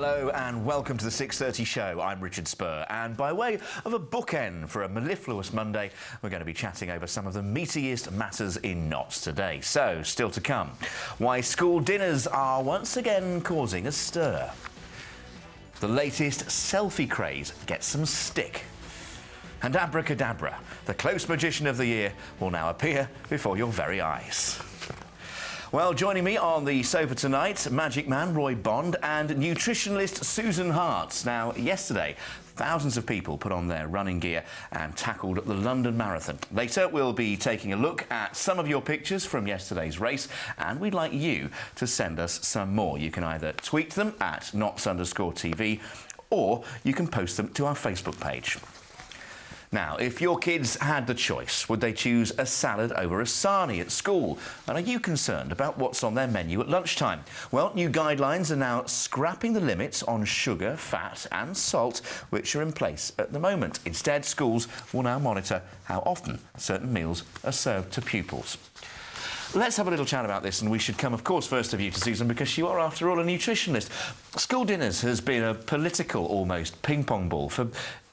Hello and welcome to the 6:30 show. I'm Richard Spur, and by way of a bookend for a mellifluous Monday, we're going to be chatting over some of the meatiest matters in Notts today. So, still to come, why school dinners are once again causing a stir. The latest selfie craze gets some stick. And abracadabra, the close magician of the year, will now appear before your very eyes. Well, joining me on the sofa tonight, Magic Man Roy Bond and nutritionalist Susan Hart. Now, yesterday, thousands of people put on their running gear and tackled the London Marathon. Later, we'll be taking a look at some of your pictures from yesterday's race, and we'd like you to send us some more. You can either tweet them at Notts_TV, or you can post them to our Facebook page. Now, if your kids had the choice, would they choose a salad over a sarnie at school? And are you concerned about what's on their menu at lunchtime? Well, new guidelines are now scrapping the limits on sugar, fat and salt, which are in place at the moment. Instead, schools will now monitor how often certain meals are served to pupils. Let's have a little chat about this, and we should come, of course, first of you to Susan, because you are, after all, a nutritionist. School dinners has been a political, almost, ping-pong ball for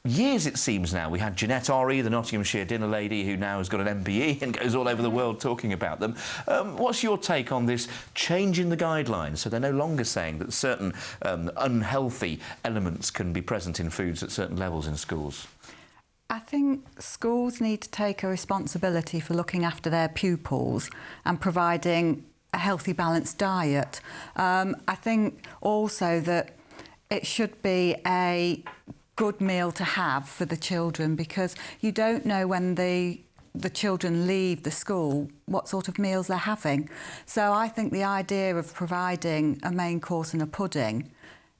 years, it seems now. We had Jeanette Orry, the Nottinghamshire dinner lady, who now has got an MBE and goes all over the world talking about them. What's your take on this change in the guidelines? So they're no longer saying that certain unhealthy elements can be present in foods at certain levels in schools. I think schools need to take a responsibility for looking after their pupils and providing a healthy, balanced diet. I think also that it should be a good meal to have for the children, because you don't know when the children leave the school what sort of meals they're having. So I think the idea of providing a main course and a pudding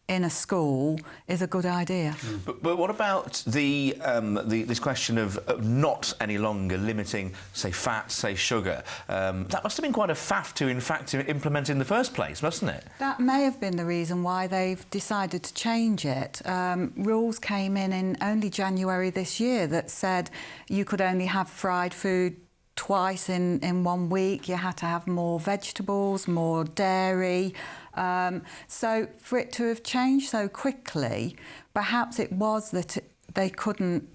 in a school is a good idea. But what about this question of not any longer limiting, say, fat, say, sugar? That must have been quite a faff to, in fact, implement in the first place, mustn't it? That may have been the reason why they've decided to change it. Rules came in only January this year that said you could only have fried food twice in 1 week. You had to have more vegetables, more dairy. So for it to have changed so quickly, perhaps it was that they couldn't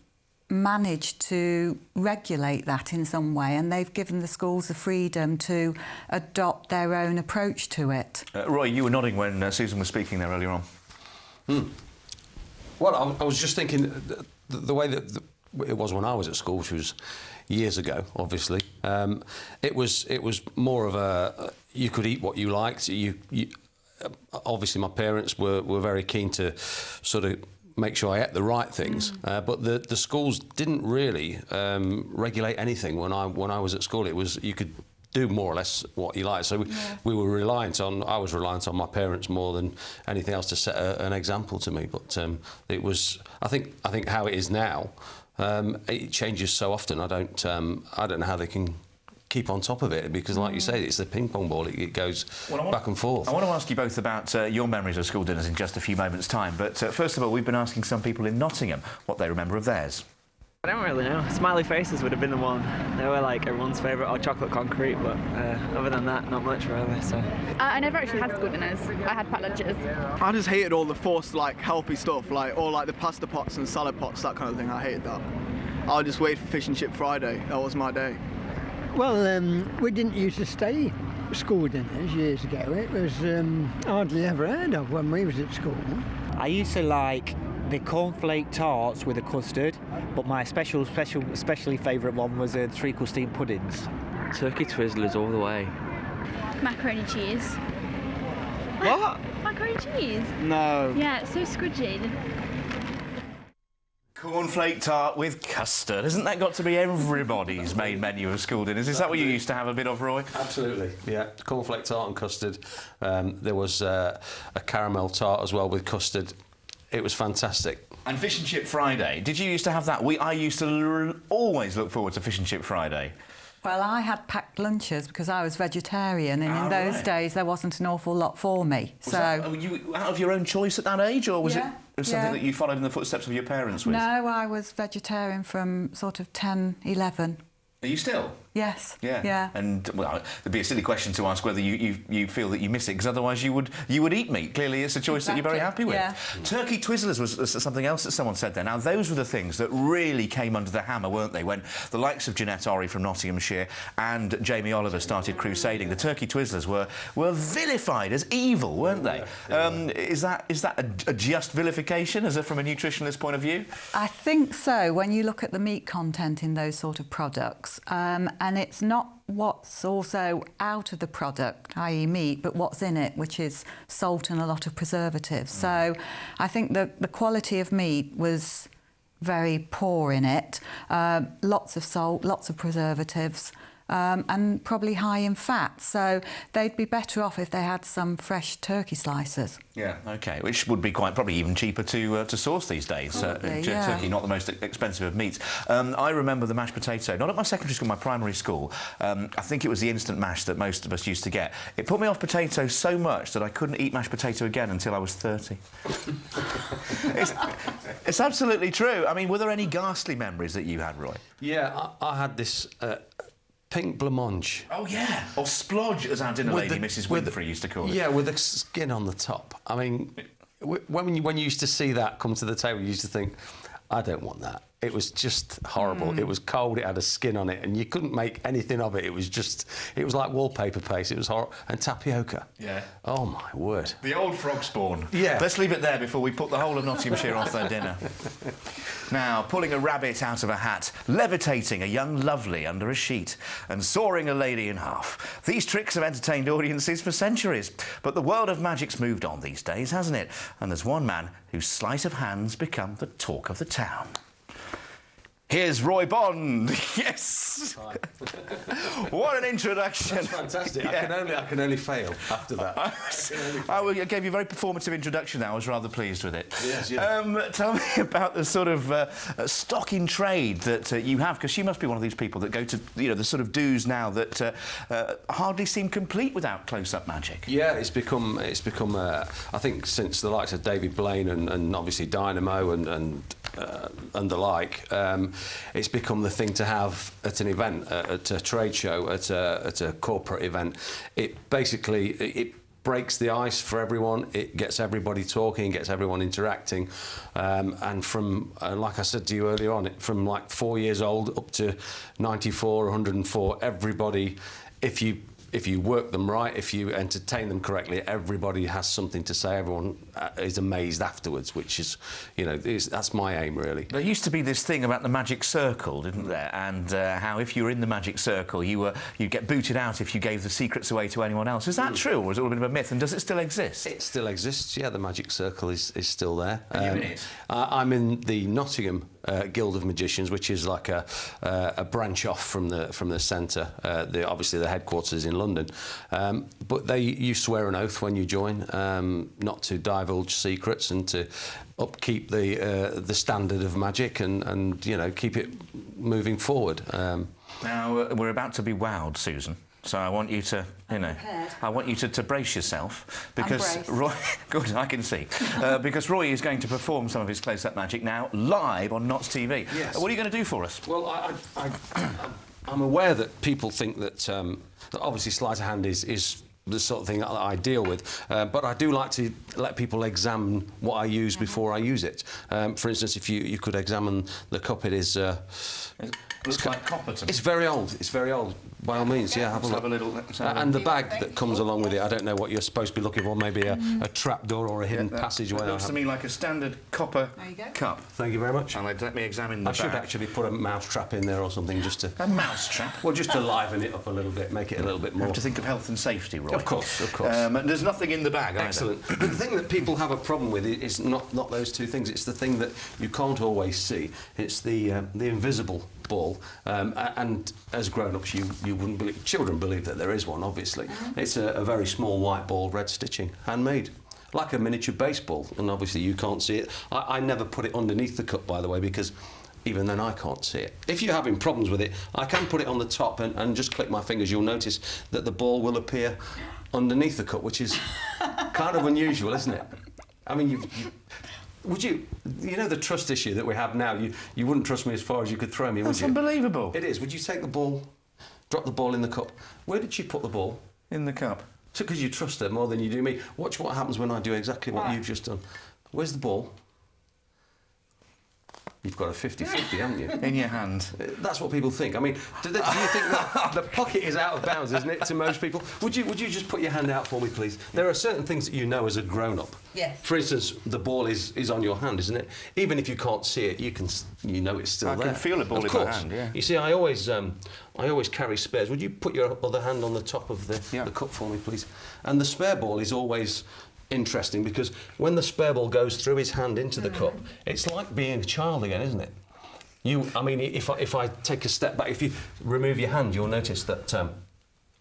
manage to regulate that in some way, and they've given the schools the freedom to adopt their own approach to it. Roy, you were nodding when Susan was speaking there earlier on. Well, I was just thinking the way that it was when I was at school, which was years ago, obviously. It was more of a you could eat what you liked. Obviously, my parents were very keen to sort of make sure I ate the right things, but the schools didn't really regulate anything when I was at school. It was, you could do more or less what you like. So I was reliant on my parents more than anything else to set an example to me. But it was, I think how it is now, it changes so often. I don't know how they can keep on top of it, because, like you say, it's the ping pong ball. It goes back and forth. I want to ask you both about your memories of school dinners in just a few moments' time. But first of all, we've been asking some people in Nottingham what they remember of theirs. I don't really know. Smiley faces would have been the one. They were like everyone's favourite, or chocolate concrete, but other than that, not much really. So I never actually had school dinners. I had packed lunches. I just hated all the forced, like, healthy stuff, like all like the pasta pots and salad pots, that kind of thing. I hated that. I would just wait for Fish and Chip Friday. That was my day. Well, we didn't used to stay school dinners years ago. It was hardly ever heard of when we was at school. I used to like the cornflake tarts with a custard, but my especially favourite one was the treacle steamed puddings. Turkey Twizzlers all the way. Macaroni cheese. What? Macaroni cheese? No. Yeah, it's so squidgy. Cornflake tart with custard. Hasn't that got to be everybody's main menu of school dinners? Is that what you used to have a bit of, Roy? Absolutely, yeah. Cornflake tart and custard. There was a caramel tart as well with custard. It was fantastic. And Fish and Chip Friday. Did you used to have that? I used to always look forward to Fish and Chip Friday. Well, I had packed lunches because I was vegetarian, and in those days there wasn't an awful lot for me. Was that, were you out of your own choice at that age, or was it something that you followed in the footsteps of your parents with? No, I was vegetarian from sort of 10, 11. Are you still? Yes. Yeah. And well, it'd be a silly question to ask whether you feel that you miss it, because otherwise you would eat meat. Clearly, it's a choice that you're very happy with. Yeah. Turkey Twizzlers was something else that someone said there. Now, those were the things that really came under the hammer, weren't they? When the likes of Jeanette Orry from Nottinghamshire and Jamie Oliver started crusading, the Turkey Twizzlers were vilified as evil, weren't they? Is that a just vilification, from a nutritionist point of view? I think so, when you look at the meat content in those sort of products. And it's not what's also out of the product, i.e. meat, but what's in it, which is salt and a lot of preservatives. So I think the quality of meat was very poor in it. Lots of salt, lots of preservatives, and probably high in fat. So they'd be better off if they had some fresh turkey slices. Yeah, OK, which would be probably even cheaper to source these days. Turkey, not the most expensive of meats. I remember the mashed potato, not at my secondary school, my primary school. I think it was the instant mash that most of us used to get. It put me off potatoes so much that I couldn't eat mashed potato again until I was 30. It's absolutely true. I mean, were there any ghastly memories that you had, Roy? Yeah, I had this... pink blancmange. Oh, yeah. Or splodge, as our dinner lady, Mrs. Winfrey, used to call it. Yeah, with the skin on the top. I mean, when you used to see that come to the table, you used to think, I don't want that. It was just horrible. It was cold, it had a skin on it, and you couldn't make anything of it. It was like wallpaper paste. It was horrible. And tapioca. Yeah. Oh, my word. The old frog spawn. Yeah. Let's leave it there before we put the whole of Nottinghamshire off their dinner. Now, pulling a rabbit out of a hat, levitating a young lovely under a sheet, and sawing a lady in half. These tricks have entertained audiences for centuries. But the world of magic's moved on these days, hasn't it? And there's one man whose sleight of hand's become the talk of the town. Here's Roy Bond. Yes. What an introduction. That's fantastic. Yeah. I can only fail after that. I gave you a very performative introduction there. I was rather pleased with it. Yes, yeah. Tell me about the sort of stock in trade that you have, because you must be one of these people that go to, the sort of do's now that hardly seem complete without close-up magic. Yeah, it's become. I think since the likes of David Blaine and obviously Dynamo and the like. It's become the thing to have at an event, at a trade show, at a corporate event. It breaks the ice for everyone. It gets everybody talking, gets everyone interacting, and from like I said to you earlier on, from like 4 years old up to 94, 104, everybody, if you work them right, if you entertain them correctly, everybody has something to say. Everyone is amazed afterwards, which is, that's my aim, really. There used to be this thing about the magic circle, didn't there? And how if you were in the magic circle, you'd get booted out if you gave the secrets away to anyone else. Is that true, or is it all a bit of a myth? And does it still exist? It still exists, yeah. The magic circle is still there. Are you in it? I'm in the Nottingham Guild of Magicians, which is like a branch off from the centre. Obviously, the headquarters is in London, but you swear an oath when you join, not to divulge secrets and to upkeep the standard of magic and keep it moving forward. Now we're about to be wowed, Susan. So I want you to, to brace yourself, because Roy, good, I can see, because Roy is going to perform some of his close-up magic now live on Notts TV. Yes. What are you going to do for us? Well, I'm aware that people think that obviously sleight of hand is the sort of thing that I deal with, but I do like to let people examine what I use before I use it. For instance, if you could examine the cup, it is. It looks like copper to me. It's very old. It's very old. By all means, yeah, have a look. Have a little. And the bag that comes along with it, I don't know what you're supposed to be looking for. Maybe a trapdoor or a hidden passageway. It looks to me like a standard copper cup. Thank you very much. And let me examine the bag. I should actually put a mouse trap in there or something just to... A mouse trap? Well, just to liven it up a little bit, make it a little bit more... You have to think of health and safety, Roy. Of course, of course. There's nothing in the bag, Excellent. But the thing that people have a problem with is not those two things. It's the thing that you can't always see. It's the invisible ball, and as grown-ups you wouldn't believe, children believe that there is one, obviously. It's a very small white ball, red stitching, handmade, like a miniature baseball, and obviously you can't see it. I never put it underneath the cup, by the way, because even then I can't see it. If you're having problems with it, I can put it on the top and just click my fingers. You'll notice that the ball will appear underneath the cup, which is kind of unusual, isn't it? I mean, would you know the trust issue that we have now, you wouldn't trust me as far as you could throw me, would you? That's unbelievable. It is. Would you take the ball Drop the ball in the cup. Where did she put the ball? In the cup. Because you trust her more than you do me. Watch what happens when I do exactly what you've just done. Where's the ball? You've got a 50-50, haven't you? In your hand. That's what people think. I mean, do you think that the pocket is out of bounds, isn't it, to most people? Would you just put your hand out for me, please? There are certain things that you know as a grown-up. Yes. For instance, the ball is on your hand, isn't it? Even if you can't see it, you know it's still there. I can feel a ball of in my course. hand, yeah. You see, I always carry spares. Would you put your other hand on the top of the cup for me, please? And the spare ball is always interesting because when the spare ball goes through his hand into the cup, it's like being a child again, isn't it? I mean, if I take a step back, if you remove your hand, you'll notice that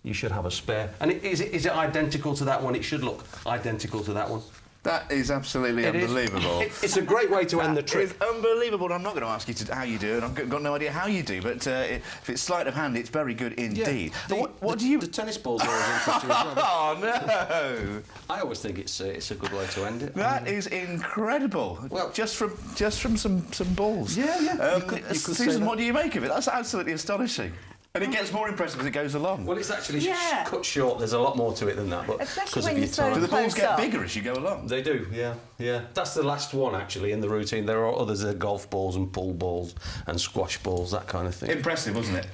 you should have a spare. And is it identical to that one? It should look identical to that one. That is absolutely unbelievable. It's a great way to end the trip. It's unbelievable. I'm not going to ask you how you do it. I've got no idea how you do, but if it's sleight of hand, it's very good indeed. Yeah. What do you... The tennis balls are always interesting as well. Oh, no! I always think it's a good way to end it. That is incredible. Well, just from some balls. Yeah. You could Susan, what do you make of it? That's absolutely astonishing. And it gets more impressive as it goes along. Well, it's actually cut short. There's a lot more to it than that. But especially when you're so do the balls get bigger as you go along? They do, yeah. That's the last one, actually, in the routine. There are others, golf balls and pool balls and squash balls, that kind of thing. Impressive, wasn't it?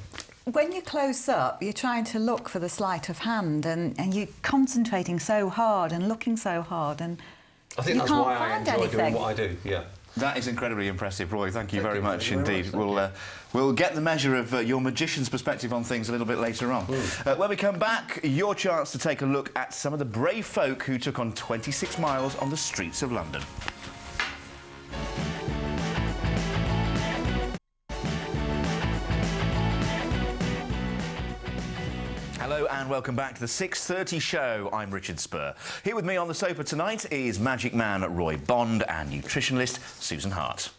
When you're close up, you're trying to look for the sleight of hand and you're concentrating so hard and looking so hard and I think that's why I enjoy doing what I do, yeah. That is incredibly impressive, Roy. Thank you very much indeed. We'll get the measure of your magician's perspective on things a little bit later on. When we come back, your chance to take a look at some of the brave folk who took on 26 miles on the streets of London. Hello and welcome back to the 6:30 show. I'm Richard Spur. Here with me on the sofa tonight is Magic Man Roy Bond and nutritionalist Susan Hart.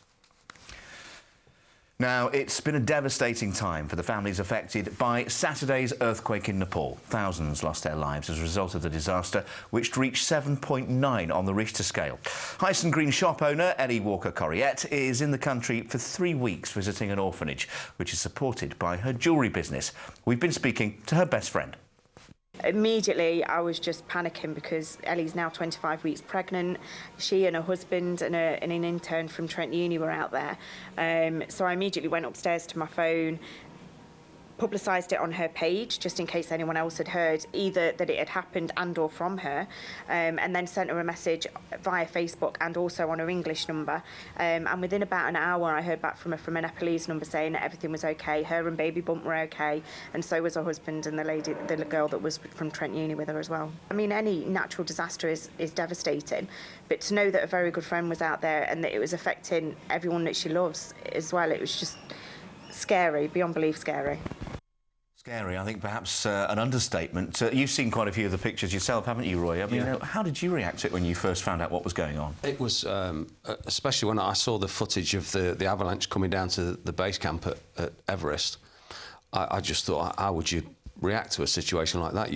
Now, it's been a devastating time for the families affected by Saturday's earthquake in Nepal. Thousands lost their lives as a result of the disaster, which reached 7.9 on the Richter scale. Hyson Green shop owner Ellie Walker-Corriette is in the country for 3 weeks visiting an orphanage, which is supported by her jewellery business. We've been speaking to her best friend. Immediately, I was just panicking because Ellie's now 25 weeks pregnant. She and her husband and an intern from Trent Uni were out there. So I immediately went upstairs to my phone, publicised it on her page just in case anyone else had heard either that it had happened and or from her, and then sent her a message via Facebook and also on her English number, and within about an hour I heard back from her from a Nepalese number saying that everything was okay, her and baby bump were okay, and so was her husband and the girl that was from Trent Uni with her as well. I mean, any natural disaster is devastating, but to know that a very good friend was out there and that it was affecting everyone that she loves as well, it was just scary, beyond belief scary. Scary, I think perhaps an understatement. You've seen quite a few of the pictures yourself, haven't you, Roy? I mean, how did you react to it when you first found out what was going on? It was, especially when I saw the footage of the avalanche coming down to the base camp at Everest, I just thought, how would you react to a situation like that?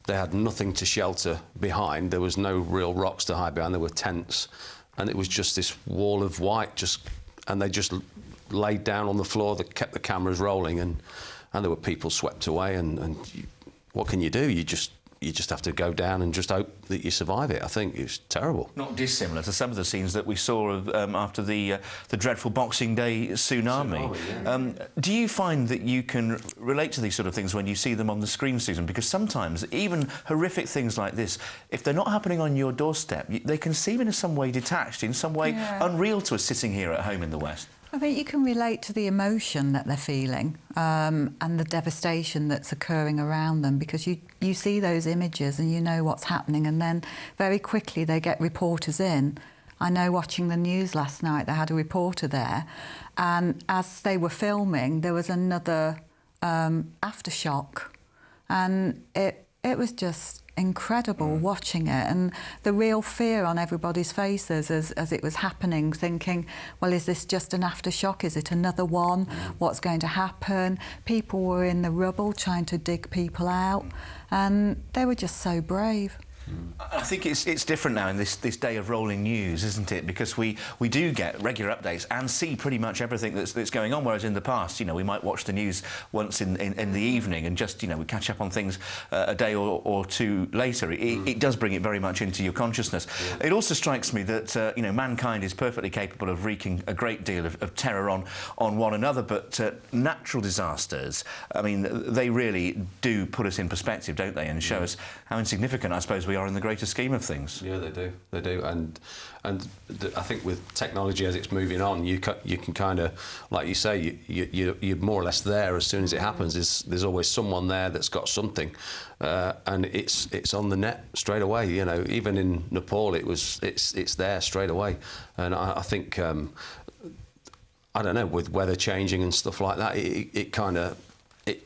They had nothing to shelter behind. There was no real rocks to hide behind. There were tents, and it was just this wall of white. And they just laid down on the floor. They kept the cameras rolling, and there were people swept away. And what can you do? You just have to go down and just hope that you survive it. I think it was terrible. Not dissimilar to some of the scenes that we saw after the dreadful Boxing Day tsunami. Do you find that you can relate to these sort of things when you see them on the screen, Susan? Because sometimes even horrific things like this, if they're not happening on your doorstep, they can seem in some way detached, in some way unreal to us sitting here at home in the West. I think you can relate to the emotion that they're feeling and the devastation that's occurring around them, because you see those images and you know what's happening, and then very quickly they get reporters in. I know watching the news last night, they had a reporter there, and as they were filming, there was another aftershock, and it was just incredible watching it, and the real fear on everybody's faces as it was happening, thinking, well, is this just an aftershock? Is it another one? What's going to happen? People were in the rubble trying to dig people out, and they were just so brave. I think it's different now in this day of rolling news, isn't it? Because we do get regular updates and see pretty much everything that's going on, whereas in the past, we might watch the news once in the evening and just, we catch up on things a day or two later. It does bring it very much into your consciousness. Yeah. It also strikes me that, mankind is perfectly capable of wreaking a great deal of terror on one another, but natural disasters, I mean, they really do put us in perspective, don't they, and show us how insignificant, I suppose, we are in the greater scheme of things. Yeah, they do, and I think with technology as it's moving on, you can kind of, like you say, you're more or less there as soon as it happens. There's always someone there that's got something, and it's on the net straight away. Even in Nepal, it's there straight away, and I think I don't know, with weather changing and stuff like that, it kind of.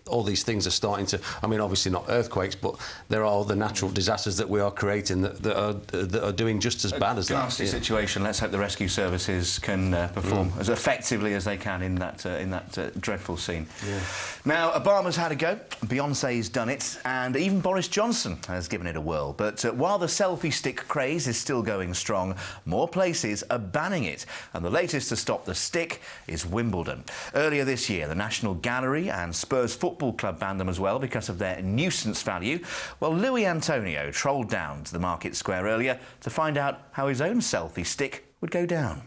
All these things are starting to. I mean, obviously not earthquakes, but there are the natural disasters that we are creating that are doing just as bad as that. Ghastly situation. Let's hope the rescue services can perform as effectively as they can in that dreadful scene. Yeah. Now, Obama's had a go, Beyoncé's done it, and even Boris Johnson has given it a whirl. But while the selfie stick craze is still going strong, more places are banning it, and the latest to stop the stick is Wimbledon. Earlier this year, the National Gallery and Spurs Football Club banned them as well because of their nuisance value. Well, Louis Antonio trolled down to the Market Square earlier to find out how his own selfie stick would go down.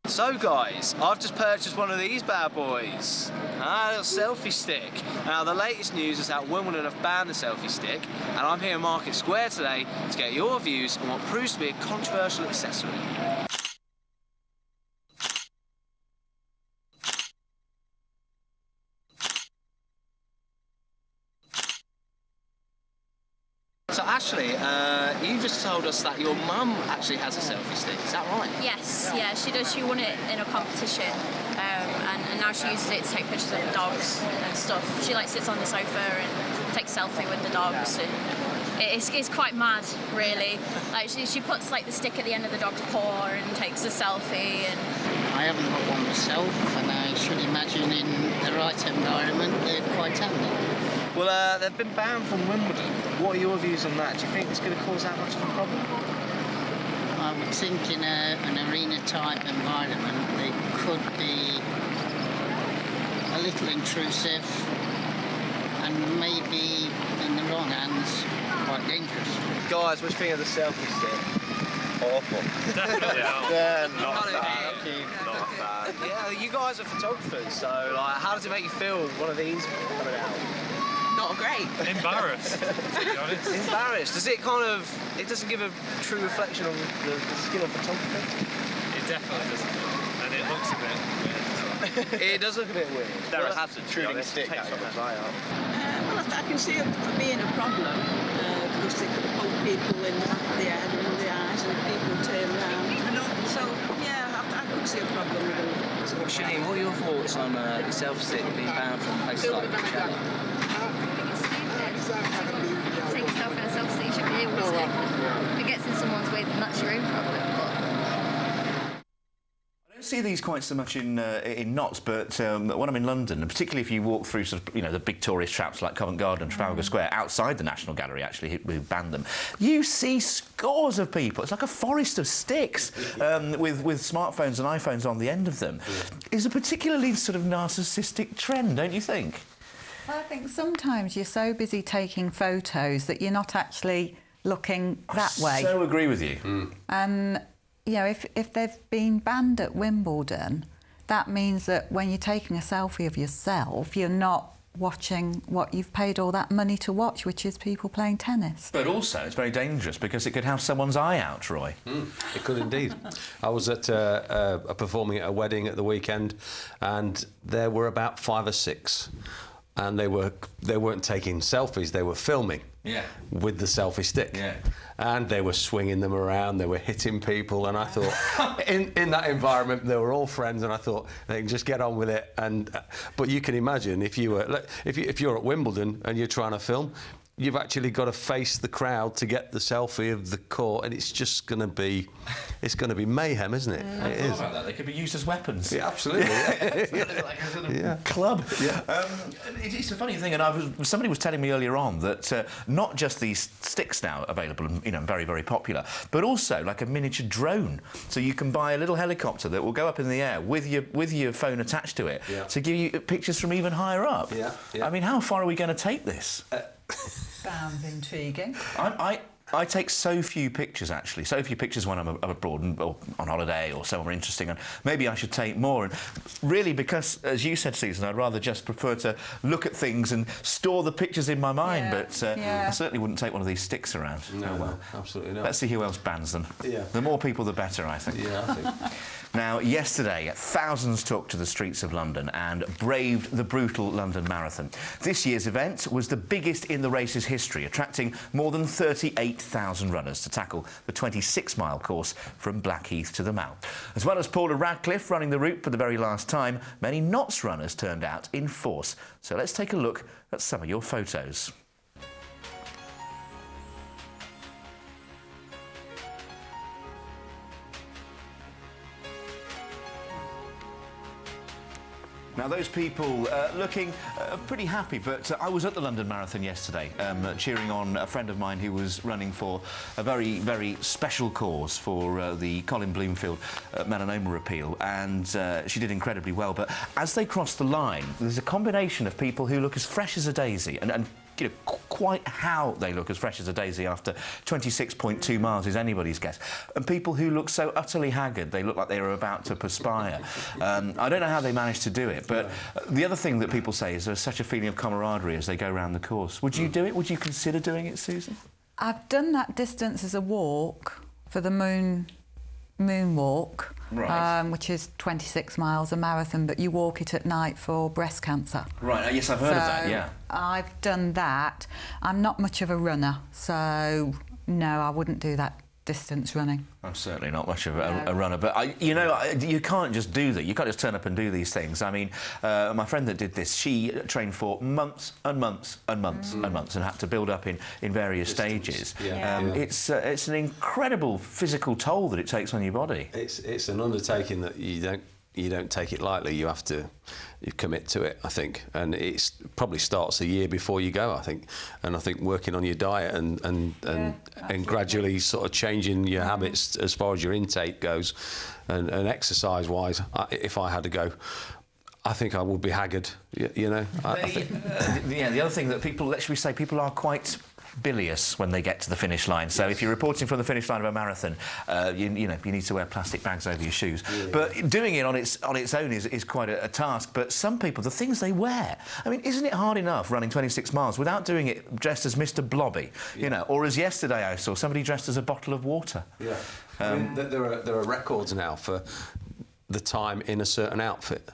So guys, I've just purchased one of these bad boys, a little selfie stick. Now the latest news is that Wimbledon have banned the selfie stick, and I'm here in Market Square today to get your views on what proves to be a controversial accessory. So Ashley, you just told us that your mum actually has a selfie stick, is that right? Yes, yeah, she does. She won it in a competition, and now she uses it to take pictures of the dogs and stuff. She sits on the sofa and takes a selfie with the dogs, and it's quite mad, really. She puts the stick at the end of the dog's paw and takes a selfie. And I haven't got one myself, and I should imagine in the right environment they're quite handy. Well, they've been banned from Wimbledon. What are your views on that? Do you think it's going to cause that much of a problem? I would think in an arena-type environment they could be a little intrusive and maybe, in the wrong hands, quite dangerous. Guys, what do you think of the selfie stick? Awful. Definitely yeah, not bad. Not bad. Yeah, you guys are photographers, so how does it make you feel, one of these coming out? Not great. Embarrassed, to be honest. Embarrassed? Does it it doesn't give a true reflection on the skill of photography? It definitely doesn't. And it looks a bit weird. It does look a bit weird. There are hazards, shooting a stick out of its eye out. Well, I can see it being a problem, because it could poke people in the back of the head and the eyes, and people turn around. So, yeah, I could see a problem with it. So, Shane, what are your thoughts on the selfie stick being banned from places like Coachella? take yourself in a selfie, you should be able to. If it gets in someone's way, then that's your own problem. I don't see these quite so much in Notts, but when I'm in London, and particularly if you walk through sort of, the big tourist traps like Covent Garden, Trafalgar Square, outside the National Gallery, actually, we banned them, you see scores of people. It's like a forest of sticks with smartphones and iPhones on the end of them. It's a particularly sort of narcissistic trend, don't you think? Well, I think sometimes you're so busy taking photos that you're not actually looking that way. I so agree with you. And, if they've been banned at Wimbledon, that means that when you're taking a selfie of yourself, you're not watching what you've paid all that money to watch, which is people playing tennis. But also, it's very dangerous because it could have someone's eye out, Troy. It could indeed. I was at performing at a wedding at the weekend, and there were about 5 or 6. And they weren't taking selfies, they were filming with the selfie stick. And they were swinging them around, they were hitting people, and I thought, in that environment, they were all friends, and I thought, they can just get on with it. But you can imagine, if you're at Wimbledon and you're trying to film, you've actually got to face the crowd to get the selfie of the court, and it's just going to be, it's going to be mayhem, isn't it? I thought about that. They could be used as weapons. Yeah, absolutely. Like a sort of club. Yeah. It's a funny thing, and somebody was telling me earlier on that not just these sticks now available and very, very popular, but also like a miniature drone. So you can buy a little helicopter that will go up in the air with your phone attached to it to give you pictures from even higher up. Yeah. I mean, how far are we going to take this? Sounds intriguing. I take so few pictures, actually. So few pictures when I'm abroad or on holiday or somewhere interesting, and maybe I should take more. And really, because, as you said, Susan, I'd rather just prefer to look at things and store the pictures in my mind, but I certainly wouldn't take one of these sticks around. No, absolutely not. Let's see who else bans them. Yeah. The more people, the better, I think. Yeah, I think. Now, yesterday, thousands took to the streets of London and braved the brutal London Marathon. This year's event was the biggest in the race's history, attracting more than 38,000 runners to tackle the 26-mile course from Blackheath to the Mall. As well as Paula Radcliffe running the route for the very last time, many Notts runners turned out in force. So let's take a look at some of your photos. Now, those people looking pretty happy, but I was at the London Marathon yesterday, cheering on a friend of mine who was running for a very, very special cause for the Colin Bloomfield melanoma repeal, and she did incredibly well. But as they crossed the line, there's a combination of people who look as fresh as a daisy, and quite how they look as fresh as a daisy after 26.2 miles is anybody's guess. And people who look so utterly haggard, they look like they are about to perspire. I don't know how they managed to do it, but the other thing that people say is there's such a feeling of camaraderie as they go around the course. Would you do it? Would you consider doing it, Susan? I've done that distance as a walk for the moonwalk, which is 26 miles, a marathon, but you walk it at night for breast cancer. Right, yes, I've heard of that, yeah. I've done that. I'm not much of a runner, so no, I wouldn't do that distance running. I'm certainly not much of a runner, but you can't just do that. You can't just turn up and do these things. I mean, my friend that did this, she trained for months and months and months and months and had to build up in various stages. It's an incredible physical toll that it takes on your body. It's an undertaking that you don't take it lightly. You have to commit to it, I think, and it probably starts a year before you go, I think. And I think working on your diet and gradually sort of changing your habits as far as your intake goes, and exercise-wise, if I had to go, I think I would be haggard. I think. The other thing that people are quite bilious when they get to the finish line. So if you're reporting from the finish line of a marathon, you need to wear plastic bags over your shoes. Yeah. But doing it on its own is quite a task. But some people, the things they wear, I mean, isn't it hard enough running 26 miles without doing it dressed as Mr. Blobby, or as yesterday I saw somebody dressed as a bottle of water. Yeah. I mean, there are records now for the time in a certain outfit.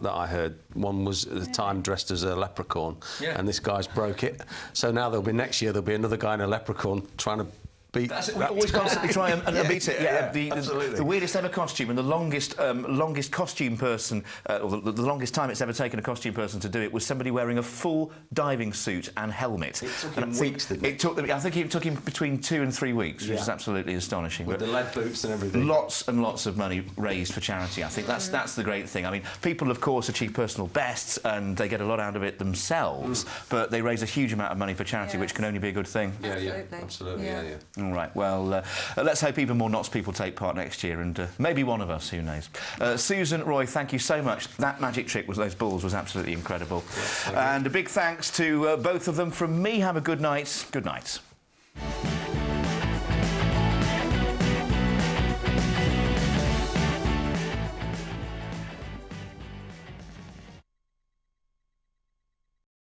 That I heard. One was at the time dressed as a leprechaun, and this guy's broke it. So now next year there'll be another guy in a leprechaun trying to beat. That's it. We always constantly try and beat it. The weirdest ever costume and the longest costume person, or the longest time it's ever taken a costume person to do it was somebody wearing a full diving suit and helmet. It took him weeks, didn't it? I think it took him between 2 and 3 weeks, which is absolutely astonishing. With the lead boots and everything. Lots and lots of money raised for charity. I think that's the great thing. I mean, people of course achieve personal bests and they get a lot out of it themselves, but they raise a huge amount of money for charity, which can only be a good thing. Absolutely. All right, well, let's hope even more Notts people take part next year, and maybe one of us, who knows. Susan, Roy, thank you so much. That magic trick with those balls was absolutely incredible. And a big thanks to both of them from me. Have a good night. Good night.